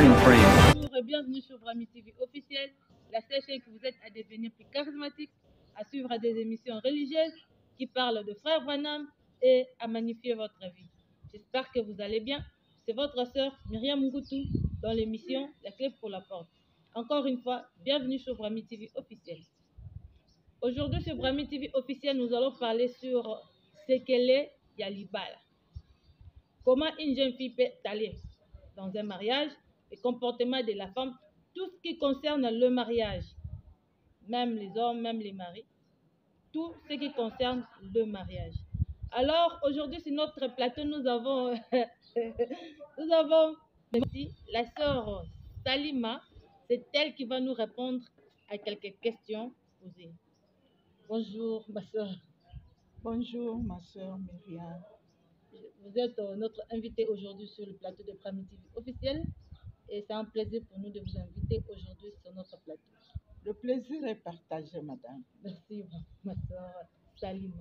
warning frame. Bonjour et bienvenue sur Brahmi TV officiel, la seule chaîne qui vous aide à devenir plus charismatique, à suivre des émissions religieuses qui parlent de Frère Branham et à magnifier votre vie. J'espère que vous allez bien. C'est votre sœur Myriam Ngoutou dans l'émission La clé pour la porte. Encore une fois, bienvenue sur Brahmi TV officiel. Aujourd'hui sur Brahmi TV officiel, nous allons parler sur Sekele Yalibala. Comment une jeune fille peut aller dans un mariage, le comportement de la femme, tout ce qui concerne le mariage, même les hommes, même les maris, tout ce qui concerne le mariage. Alors aujourd'hui sur notre plateau, nous avons la sœur Salima. C'est elle qui va nous répondre à quelques questions posées. Bonjour ma sœur. Bonjour ma sœur Myriam. Vous êtes notre invitée aujourd'hui sur le plateau de Brahmi TV officiel et c'est un plaisir pour nous de vous inviter aujourd'hui sur notre plateau. Le plaisir est partagé, madame. Merci ma soeur Salima.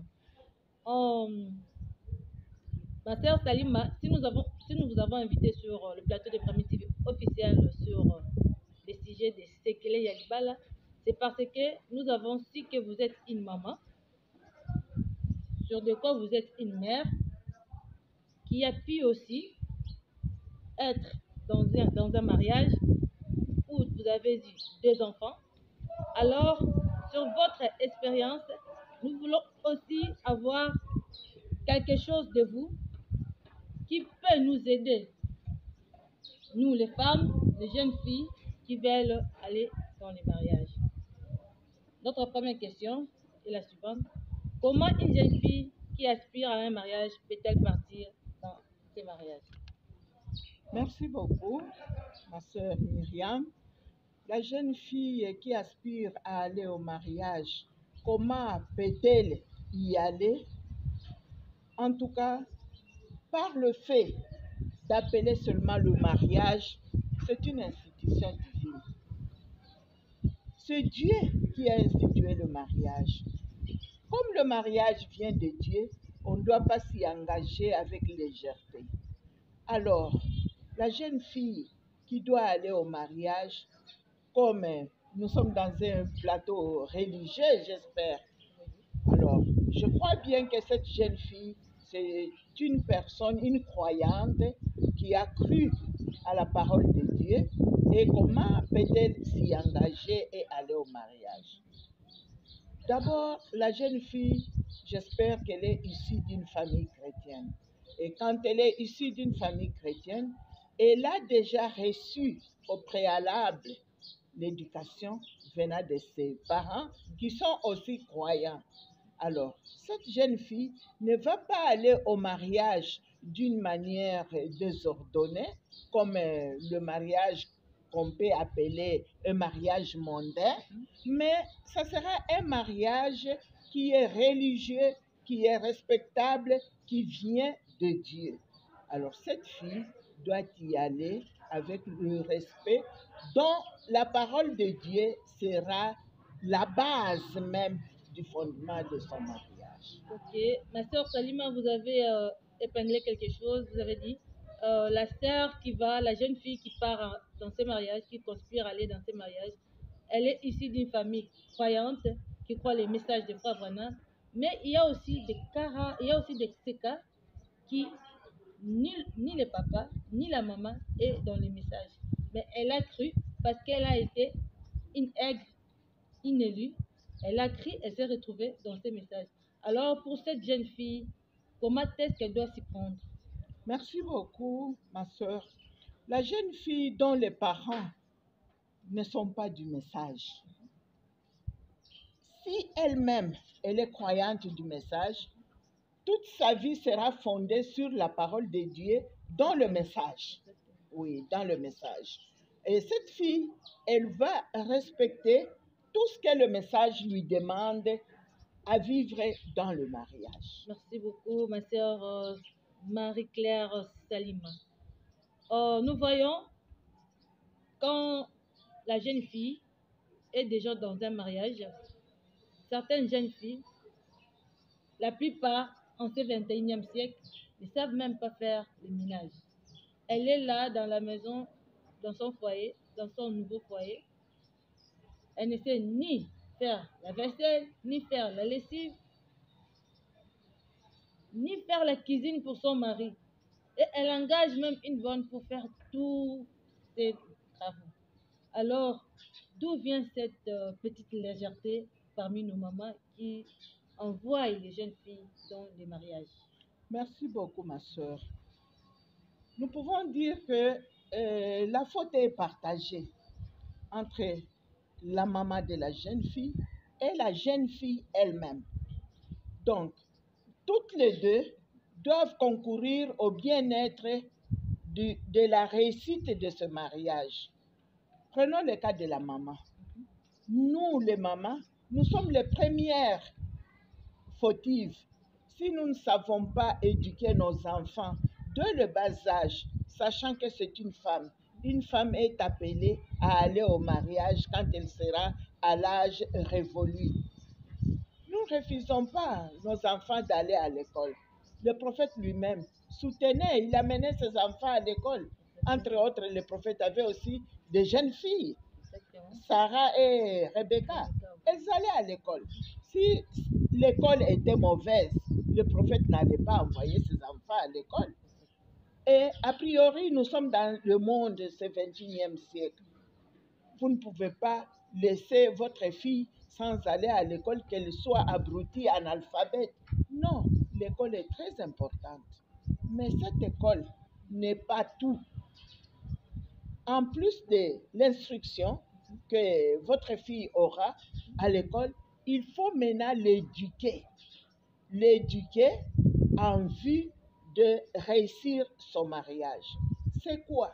Ma soeur Salima, si nous vous avons invité sur le plateau de Brahmi TV officiel sur les sujets de Sekele Yalibala, c'est parce que nous avons su que vous êtes une maman, sur de quoi vous êtes une mère, qui a pu aussi être dans un mariage où vous avez eu 2 enfants. Alors, sur votre expérience, nous voulons aussi avoir quelque chose de vous qui peut nous aider, nous les femmes, les jeunes filles qui veulent aller dans les mariages. Notre première question est la suivante. Comment une jeune fille qui aspire à un mariage peut-elle partir dans ces mariages? Merci beaucoup, ma sœur Myriam. La jeune fille qui aspire à aller au mariage, comment peut-elle y aller? En tout cas, par le fait d'appeler seulement le mariage, c'est une institution divine. C'est Dieu qui a institué le mariage. Comme le mariage vient de Dieu, on ne doit pas s'y engager avec légèreté. Alors, la jeune fille qui doit aller au mariage, comme nous sommes dans un plateau religieux, j'espère. Alors, je crois bien que cette jeune fille, c'est une personne, une croyante qui a cru à la parole de Dieu et comment peut-elle s'y engager et aller au mariage. D'abord, la jeune fille, j'espère qu'elle est issue d'une famille chrétienne. Et quand elle est issue d'une famille chrétienne, elle a déjà reçu au préalable l'éducation venant de ses parents qui sont aussi croyants. Alors, cette jeune fille ne va pas aller au mariage d'une manière désordonnée, comme le mariage qu'on peut appeler un mariage mondain, mais ça sera un mariage qui est religieux, qui est respectable, qui vient de Dieu. Alors, cette fille doit y aller avec le respect dont la parole de Dieu sera la base même du fondement de son mariage. Ok, ma soeur Salima, vous avez épinglé quelque chose, vous avez dit la sœur la jeune fille qui part dans ce mariage, qui conspire à aller dans ce mariage, elle est issue d'une famille croyante qui croit les messages de Frère Branham, mais il y a aussi des cas qui ni le papa ni la maman est dans les messages, mais elle a cru parce qu'elle a été une aigre, une élue, elle a cru, elle s'est retrouvée dans ces messages. Alors pour cette jeune fille, comment est-ce qu'elle doit s'y prendre? Merci beaucoup, ma sœur. La jeune fille dont les parents ne sont pas du message, si elle-même, elle est croyante du message, toute sa vie sera fondée sur la parole de Dieu dans le message. Oui, dans le message. Et cette fille, elle va respecter tout ce que le message lui demande à vivre dans le mariage. Merci beaucoup, ma sœur Marie-Claire Salima. Nous voyons quand la jeune fille est déjà dans un mariage, certaines jeunes filles, la plupart en ce 21e siècle, ne savent même pas faire le ménage. Elle est là dans la maison dans son foyer, dans son nouveau foyer. Elle ne sait ni faire la vaisselle, ni faire la lessive, ni faire la cuisine pour son mari. Et elle engage même une bonne pour faire tous ces travaux. Alors, d'où vient cette petite légèreté parmi nos mamans qui envoient les jeunes filles dans les mariages? Merci beaucoup, ma sœur. Nous pouvons dire que la faute est partagée entre la maman de la jeune fille et la jeune fille elle-même. Donc, toutes les deux doivent concourir au bien-être de la réussite de ce mariage. Prenons le cas de la maman. Nous, les mamans, nous sommes les premières fautives si nous ne savons pas éduquer nos enfants dès le bas âge, sachant que c'est une femme. Une femme est appelée à aller au mariage quand elle sera à l'âge révolu. Nous ne refusons pas nos enfants d'aller à l'école. Le prophète lui-même soutenait, il amenait ses enfants à l'école. Entre autres, le prophète avait aussi des jeunes filles, Sarah et Rebecca. Elles allaient à l'école. Si l'école était mauvaise, le prophète n'allait pas envoyer ses enfants à l'école. Et a priori, nous sommes dans le monde de ce 21e siècle. Vous ne pouvez pas laisser votre fille sans aller à l'école, qu'elle soit abrutie, analphabète. Non, l'école est très importante. Mais cette école n'est pas tout. En plus de l'instruction que votre fille aura à l'école, il faut maintenant l'éduquer. L'éduquer en vue de réussir son mariage. C'est quoi?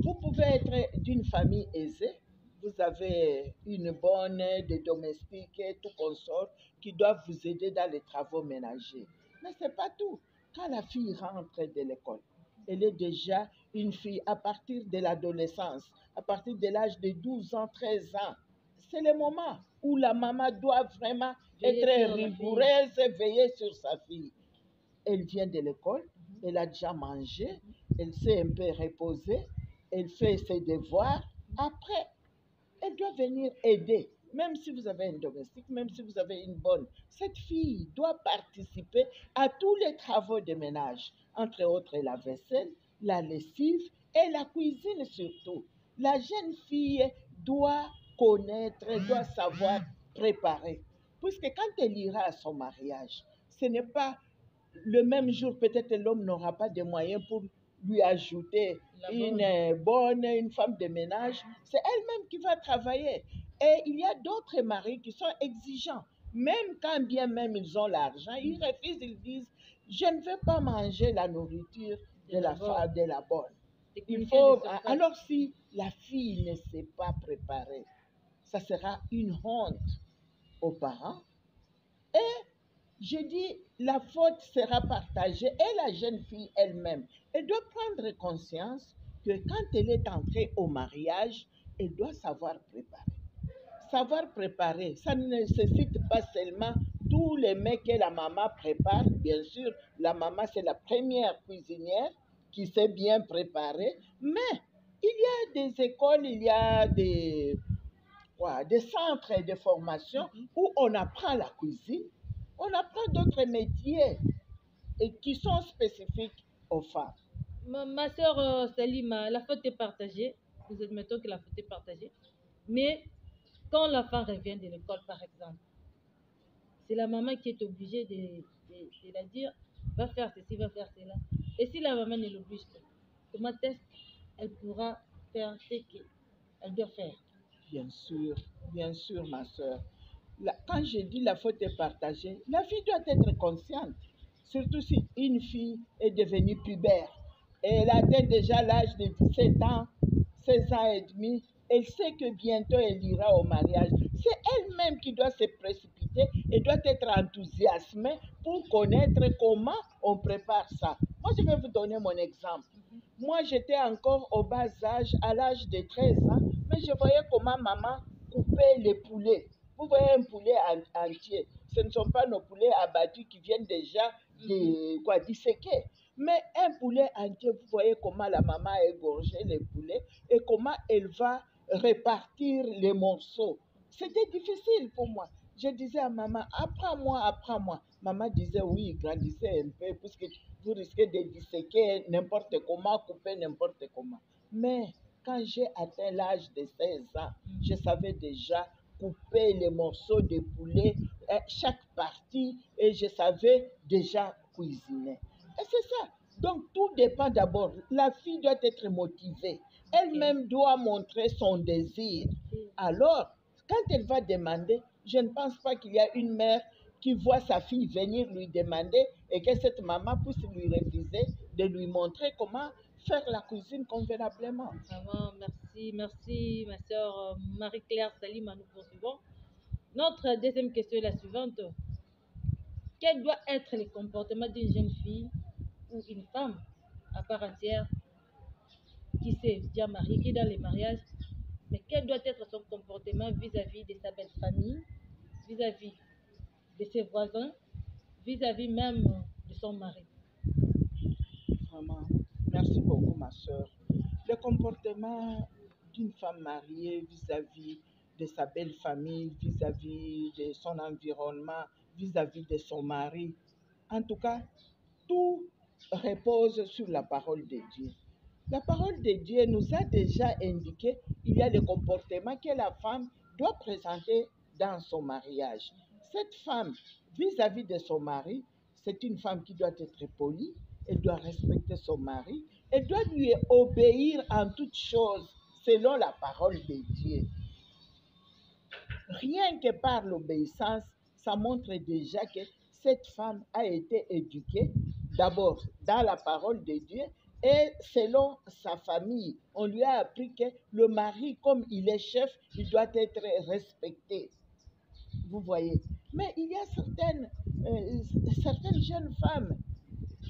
Vous pouvez être d'une famille aisée, vous avez une bonne, des domestiques, tout consort qui doivent vous aider dans les travaux ménagers. Mais ce n'est pas tout. Quand la fille rentre de l'école, elle est déjà une fille à partir de l'adolescence, à partir de l'âge de 12 ans, 13 ans. C'est le moment où la maman doit vraiment être rigoureuse et veiller sur sa fille. Elle vient de l'école, elle a déjà mangé, elle s'est un peu reposée, elle fait ses devoirs. Après, elle doit venir aider. Même si vous avez un domestique, même si vous avez une bonne, cette fille doit participer à tous les travaux de ménage, entre autres la vaisselle, la lessive et la cuisine surtout. La jeune fille doit connaître, doit savoir préparer. Puisque quand elle ira à son mariage, ce n'est pas le même jour, peut-être l'homme n'aura pas de moyens pour lui ajouter une femme de ménage. C'est elle-même qui va travailler. Et il y a d'autres maris qui sont exigeants. Même quand bien même ils ont l'argent, ils refusent, ils disent, je ne veux pas manger la nourriture de la femme, de la bonne. Il faut, alors si la fille ne s'est pas préparée, ça sera une honte aux parents. Et je dis, la faute sera partagée et la jeune fille elle-même, elle doit prendre conscience que quand elle est entrée au mariage, elle doit savoir préparer. Savoir préparer, ça ne nécessite pas seulement tous les mets que la maman prépare. Bien sûr, la maman, c'est la première cuisinière qui sait bien préparer, mais il y a des écoles, il y a des centres de formation où on apprend la cuisine. On apprend d'autres métiers et qui sont spécifiques aux femmes. Ma soeur Salima, la faute est partagée. Nous admettons que la faute est partagée. Mais quand l'enfant revient de l'école, par exemple, c'est la maman qui est obligée de la dire, va faire ceci, va faire cela. Et si la maman ne l'oblige pas, comment est-ce qu'elle pourra faire ce qu'elle doit faire? Bien sûr, ma soeur. Quand je dis la faute est partagée, la fille doit être consciente. Surtout si une fille est devenue pubère et elle atteint déjà l'âge de 17 ans, 16 ans et demi, elle sait que bientôt elle ira au mariage. C'est elle-même qui doit se précipiter et doit être enthousiasmée pour connaître comment on prépare ça. Moi, je vais vous donner mon exemple. Moi, j'étais encore au bas âge, à l'âge de 13 ans, mais je voyais comment maman coupait les poulets. Vous voyez un poulet entier. Ce ne sont pas nos poulets abattus qui viennent déjà disséquer. Mais un poulet entier, vous voyez comment la maman a égorgé les poulets et comment elle va répartir les morceaux. C'était difficile pour moi. Je disais à maman, apprends-moi, apprends-moi. Maman disait, oui, grandissez un peu, puisque vous risquez de disséquer n'importe comment, couper n'importe comment. Mais quand j'ai atteint l'âge de 16 ans, je savais déjà couper les morceaux de poulet, chaque partie, et je savais déjà cuisiner. Et c'est ça. Donc, tout dépend d'abord. La fille doit être motivée. Elle-même doit montrer son désir. Alors, quand elle va demander, je ne pense pas qu'il y a une mère qui voit sa fille venir lui demander et que cette maman puisse lui refuser de lui montrer comment faire la cuisine convenablement. Vraiment, merci, ma soeur Marie-Claire Salima, nous poursuivons. Notre deuxième question est la suivante. Quel doit être le comportement d'une jeune fille ou une femme à part entière qui s'est déjà mariée, qui est dans les mariages, mais quel doit être son comportement vis-à-vis de sa belle famille, vis-à-vis de ses voisins, vis-à-vis même de son mari? Vraiment, merci beaucoup, ma soeur. Le comportement d'une femme mariée vis-à-vis de sa belle famille, vis-à-vis de son environnement, vis-à-vis de son mari, en tout cas, tout repose sur la parole de Dieu. La parole de Dieu nous a déjà indiqué il y a le comportement que la femme doit présenter dans son mariage. Cette femme, vis-à-vis de son mari, c'est une femme qui doit être polie, elle doit respecter son mari, elle doit lui obéir en toutes choses selon la parole de Dieu. Rien que par l'obéissance, ça montre déjà que cette femme a été éduquée d'abord dans la parole de Dieu et selon sa famille. On lui a appris que le mari, comme il est chef, il doit être respecté. Vous voyez. Mais il y a certaines jeunes femmes.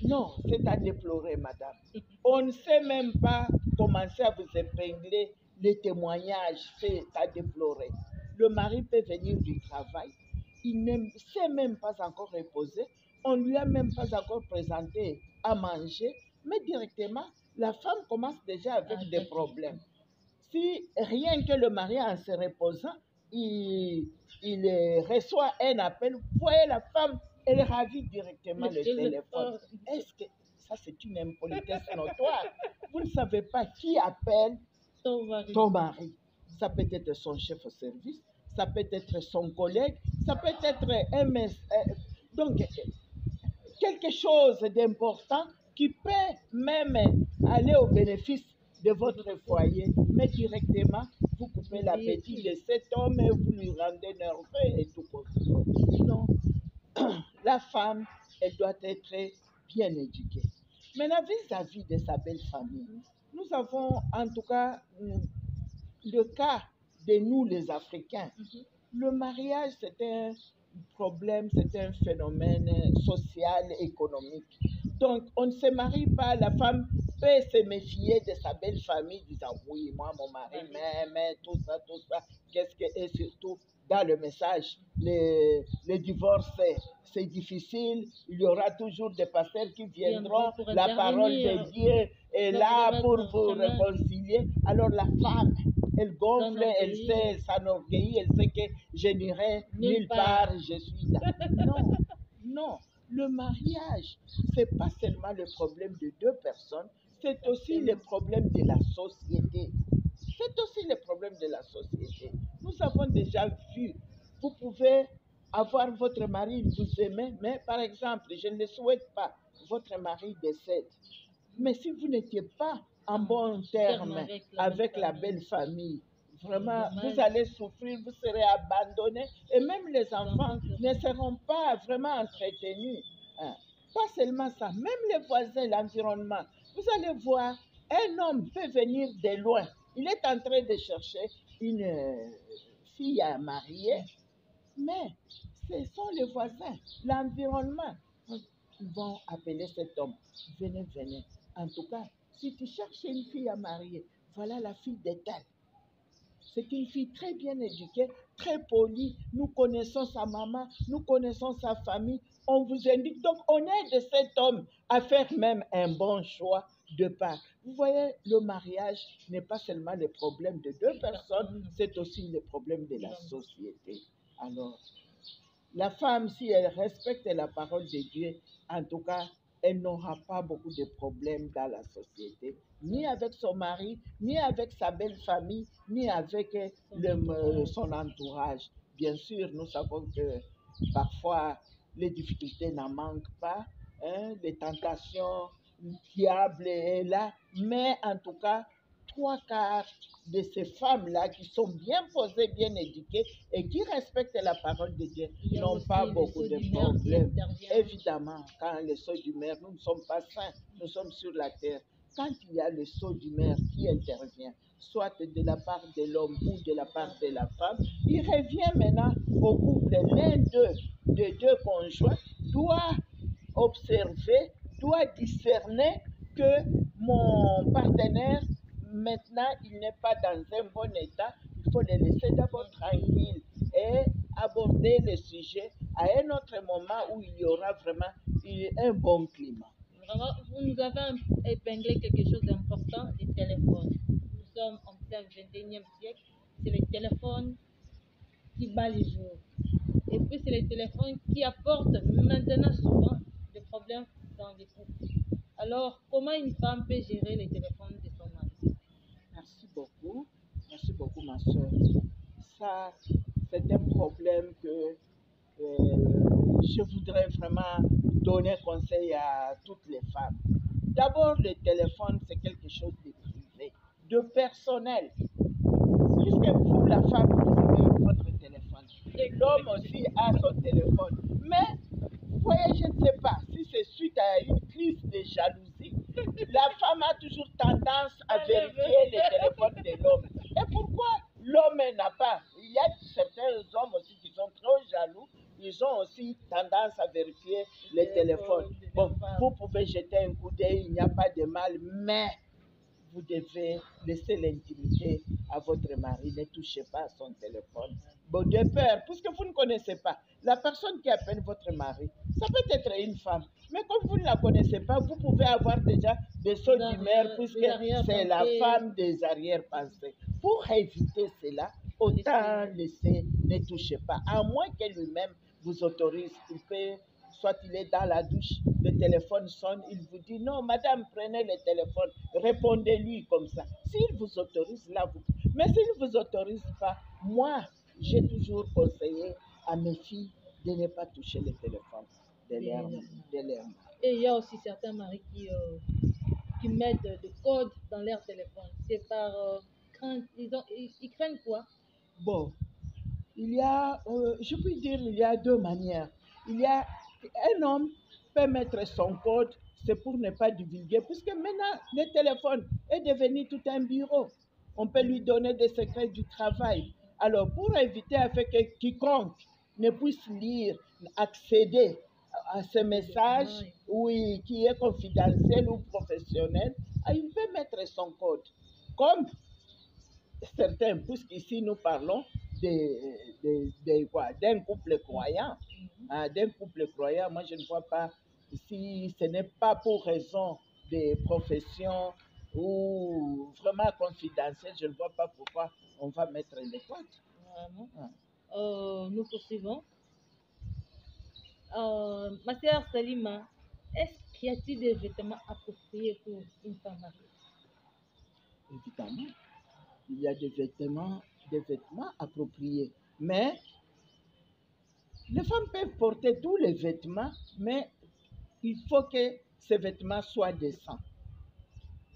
Non, c'est à déplorer, madame. On ne sait même pas commencer à vous épingler les témoignages, c'est à déplorer. Le mari peut venir du travail, il ne sait même pas encore reposer, on ne lui a même pas encore présenté à manger, mais directement, la femme commence déjà avec des problèmes. Si rien que le mari, en se reposant, il reçoit un appel, vous voyez la femme, elle ravit directement le téléphone. Est-ce que ça, c'est une impolitesse notoire? Vous ne savez pas qui appelle ton mari. Ça peut être son chef au service, ça peut être son collègue, ça peut être donc quelque chose d'important qui peut même aller au bénéfice de votre foyer, mais directement, vous coupez l'appétit de cet homme et vous lui rendez nerveux et tout comme ça. Non, la femme, elle doit être bien éduquée. Maintenant, vis-à-vis de sa belle famille, nous avons en tout cas le cas de nous les Africains. Le mariage, c'est un problème, c'est un phénomène social, économique. Donc, on ne se marie pas, la femme peut se méfier de sa belle famille, disant oui, moi, mon mari m'aime, tout ça, qu'est-ce que, et surtout, dans le message, le divorce, c'est difficile, il y aura toujours des pasteurs qui viendront, la parole de Dieu est là pour vous réconcilier. Alors, la femme, elle gonfle, elle sait, elle s'enorgueillit, elle sait que je n'irai nulle part, je suis là. Non, non. Le mariage, c'est pas seulement le problème de deux personnes, c'est aussi le problème de la société. C'est aussi le problème de la société. Nous avons déjà vu, vous pouvez avoir votre mari, vous aimez, mais par exemple, je ne le souhaite pas, votre mari décède. Mais si vous n'étiez pas en bon terme avec la belle famille, vraiment, vous allez souffrir, vous serez abandonné et même les enfants ne seront pas vraiment entretenus. Hein. Pas seulement ça, même les voisins, l'environnement. Vous allez voir, un homme peut venir de loin. Il est en train de chercher une fille à marier, mais ce sont les voisins, l'environnement. Ils vont appeler cet homme. Venez, venez. En tout cas, si tu cherches une fille à marier, voilà la fille de tel. C'est une fille très bien éduquée, très polie. Nous connaissons sa maman, nous connaissons sa famille. On vous indique. Donc, on aide cet homme à faire même un bon choix de part. Vous voyez, le mariage n'est pas seulement le problème de deux personnes, c'est aussi le problème de la société. Alors, la femme, si elle respecte la parole de Dieu, en tout cas, elle n'aura pas beaucoup de problèmes dans la société, ni avec son mari, ni avec sa belle famille, ni avec son entourage. Bien sûr, nous savons que parfois, les difficultés n'en manquent pas, hein, les tentations, le diable est là, mais en tout cas, trois quarts de ces femmes-là qui sont bien posées, bien éduquées et qui respectent la parole de Dieu n'ont pas beaucoup de problèmes. Évidemment, quand le sceau du maire, nous ne sommes pas saints, nous sommes sur la terre. Quand il y a le sceau du maire qui intervient, soit de la part de l'homme ou de la part de la femme, il revient maintenant au couple. L'un des deux conjoints doit observer, doit discerner que mon partenaire, maintenant, il n'est pas dans un bon état. Il faut le laisser d'abord tranquille et aborder le sujet à un autre moment où il y aura vraiment un bon climat. Vraiment, vous nous avez épinglé quelque chose d'important, les téléphones. Nous sommes en plein 21e siècle. C'est les téléphones qui bat les jours. Et puis, c'est les téléphones qui apportent maintenant souvent des problèmes dans les couples. Alors, comment une femme peut gérer les téléphones de son mari? Merci beaucoup, ma soeur. Ça, c'est un problème que je voudrais vraiment donner conseil à toutes les femmes. D'abord, le téléphone, c'est quelque chose de privé, de personnel. Puisque vous, la femme, vous avez votre téléphone. Et l'homme aussi a son téléphone. Mais, vous voyez, je ne sais pas si c'est suite à une crise de jalousie. La femme a toujours tendance à vérifier les téléphones de l'homme. Et pourquoi l'homme n'a pas? Il y a certains hommes aussi qui sont trop jaloux. Ils ont aussi tendance à vérifier les téléphones. Bon, vous pouvez jeter un coup d'œil, il n'y a pas de mal, mais vous devez laisser l'intimité à votre mari. Ne touchez pas à son téléphone. Bon, de peur, puisque vous ne connaissez pas la personne qui appelle votre mari, ça peut être une femme. Mais comme vous ne la connaissez pas, vous pouvez avoir déjà des sauts d'humeur, puisque c'est la femme des arrière-pensées. Pour éviter cela, autant laisser, ne touchez pas. À moins qu'elle lui-même vous autorise, il peut, soit il est dans la douche, le téléphone sonne, il vous dit non, madame, prenez le téléphone, répondez-lui comme ça. S'il vous autorise, là, vous. Mais s'il ne vous autorise pas, moi, j'ai toujours conseillé à mes filles de ne pas toucher le téléphone de leur mari. Et il y a aussi certains maris qui mettent des codes dans leur téléphone. C'est par crainte. Ils craignent quoi? Bon, il y a, je peux dire, il y a deux manières. Il y a un homme peut mettre son code, c'est pour ne pas divulguer, puisque maintenant, le téléphone est devenu tout un bureau. On peut lui donner des secrets du travail. Alors, pour éviter afin que quiconque ne puisse lire, accéder à ce message, oui, qui est confidentiel ou professionnel, il peut mettre son code. Comme certains, puisqu'ici nous parlons d'un couple croyant. D'un couple croyant, moi je ne vois pas, si ce n'est pas pour raison de profession ou vraiment confidentiel, je ne vois pas pourquoi on va mettre les codes. Vraiment. Nous poursuivons. Ma sœur Salima, est-ce qu'il y a-t-il des vêtements appropriés pour une femme mariée? Évidemment, il y a des vêtements appropriés. Mais les femmes peuvent porter tous les vêtements, mais il faut que ces vêtements soient décents.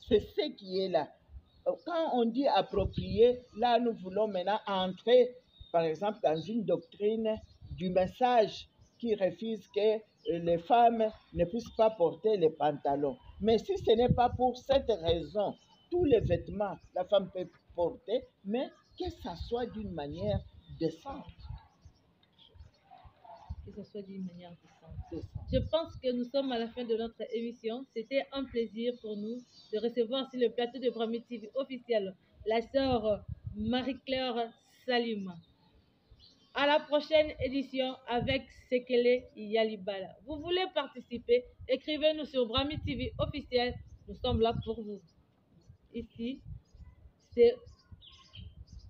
C'est ce qui est là. Quand on dit approprié, là nous voulons maintenant entrer, par exemple, dans une doctrine du message qui refuse que les femmes ne puissent pas porter les pantalons. Mais si ce n'est pas pour cette raison, tous les vêtements, la femme peut porter, mais que ça soit d'une manière décente. Que ce soit d'une manière décente. Je pense que nous sommes à la fin de notre émission. C'était un plaisir pour nous de recevoir sur le plateau de Brahmi TV officiel la sœur Marie-Claire Salima. À la prochaine édition avec Sekele Yalibala. Vous voulez participer? Écrivez-nous sur Brahmi TV officiel. Nous sommes là pour vous. Ici, c'est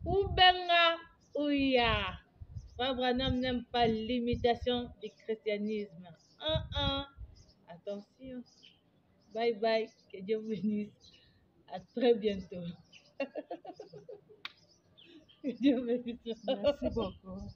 Oubenga Ouya. Frère Branham n'aime pas l'imitation du christianisme. Attention. Bye bye. Que Dieu vous bénisse. À très bientôt. Que Dieu vous bénisse. Merci beaucoup.